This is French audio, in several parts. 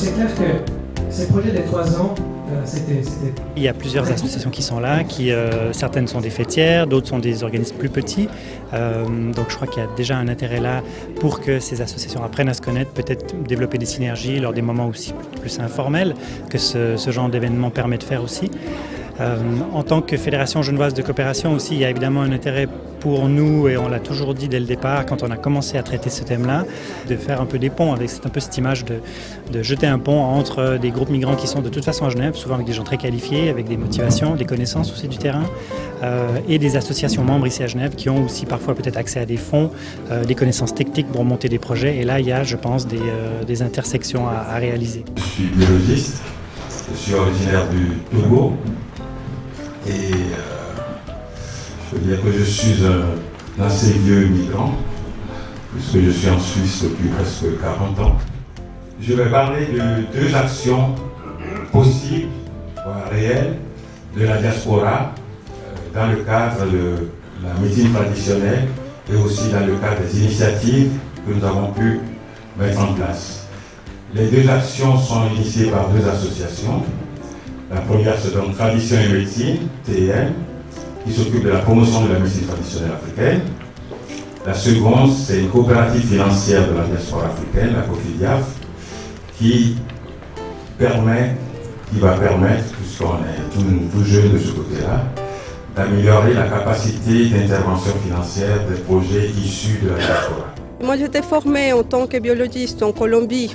c'est clair que ces projets des 3 ans, c'était... Il y a plusieurs associations qui sont là, certaines sont des fêtières, d'autres sont des organismes plus petits. Donc je crois qu'il y a déjà un intérêt là pour que ces associations apprennent à se connaître, peut-être développer des synergies lors des moments aussi plus informels que ce genre d'événement permet de faire aussi. En tant que Fédération genevoise de coopération aussi, il y a évidemment un intérêt pour nous, et on l'a toujours dit dès le départ, quand on a commencé à traiter ce thème-là, de faire un peu des ponts, avec un peu cette image de jeter un pont entre des groupes migrants qui sont de toute façon à Genève, souvent avec des gens très qualifiés, avec des motivations, des connaissances aussi du terrain, et des associations membres ici à Genève qui ont aussi parfois peut-être accès à des fonds, des connaissances techniques pour monter des projets. Et là, il y a, je pense, des intersections à réaliser. Je suis biologiste, je suis originaire du Togo. Et je peux dire que je suis un assez vieux migrant, puisque je suis en Suisse depuis presque 40 ans. Je vais parler de 2 actions possibles, voire réelles, de la diaspora dans le cadre de la médecine traditionnelle et aussi dans le cadre des initiatives que nous avons pu mettre en place. Les 2 actions sont initiées par 2 associations. La première, c'est donc Tradition et Médecine, TEM, qui s'occupe de la promotion de la médecine traditionnelle africaine. La seconde, c'est une coopérative financière de la diaspora africaine, la COFIDIAF, qui va permettre, puisqu'on est tout jeune de ce côté-là, d'améliorer la capacité d'intervention financière des projets issus de la diaspora. Moi, j'étais formée en tant que biologiste en Colombie,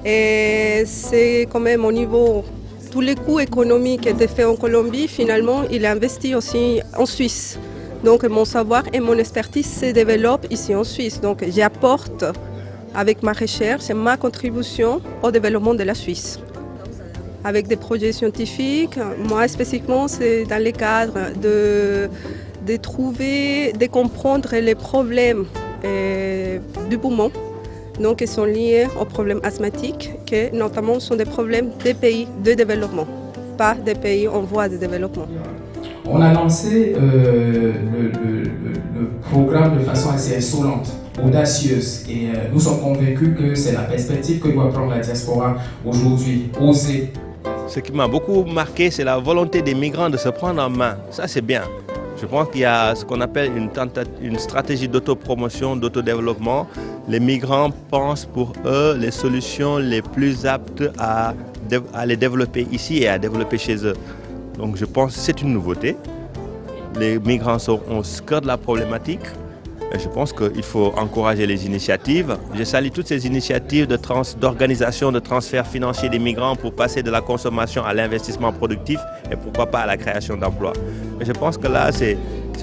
et c'est quand même au niveau... Tous les coûts économiques qui étaient faits en Colombie, finalement, il est investi aussi en Suisse. Donc mon savoir et mon expertise se développent ici en Suisse. Donc j'apporte avec ma recherche et ma contribution au développement de la Suisse. Avec des projets scientifiques, moi spécifiquement, c'est dans le cadre de trouver, de comprendre les problèmes du poumon. Donc, ils sont liés aux problèmes asthmatiques, qui notamment sont des problèmes des pays de développement, pas des pays en voie de développement. On a lancé le programme de façon assez insolente, audacieuse, et nous sommes convaincus que c'est la perspective que doit prendre la diaspora aujourd'hui, oser. Ce qui m'a beaucoup marqué, c'est la volonté des migrants de se prendre en main. Ça, c'est bien. Je pense qu'il y a ce qu'on appelle une stratégie d'autopromotion, d'autodéveloppement. Les migrants pensent pour eux les solutions les plus aptes à les développer ici et à développer chez eux. Donc je pense que c'est une nouveauté. Les migrants sont au cœur de la problématique. Et je pense qu'il faut encourager les initiatives. Je salue toutes ces initiatives d'organisation de transfert financier des migrants pour passer de la consommation à l'investissement productif et pourquoi pas à la création d'emplois. Mais je pense que là, c'est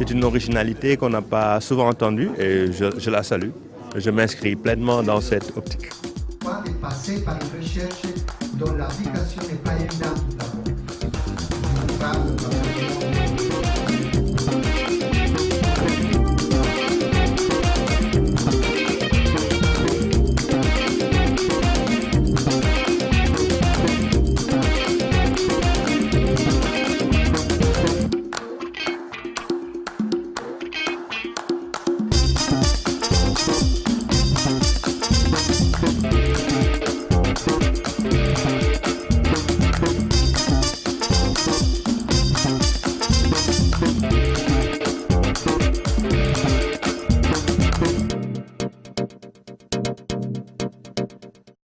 une originalité qu'on n'a pas souvent entendue et je la salue. Je m'inscris pleinement dans cette optique. De passer par une recherche dont l'application n'est pas évidente.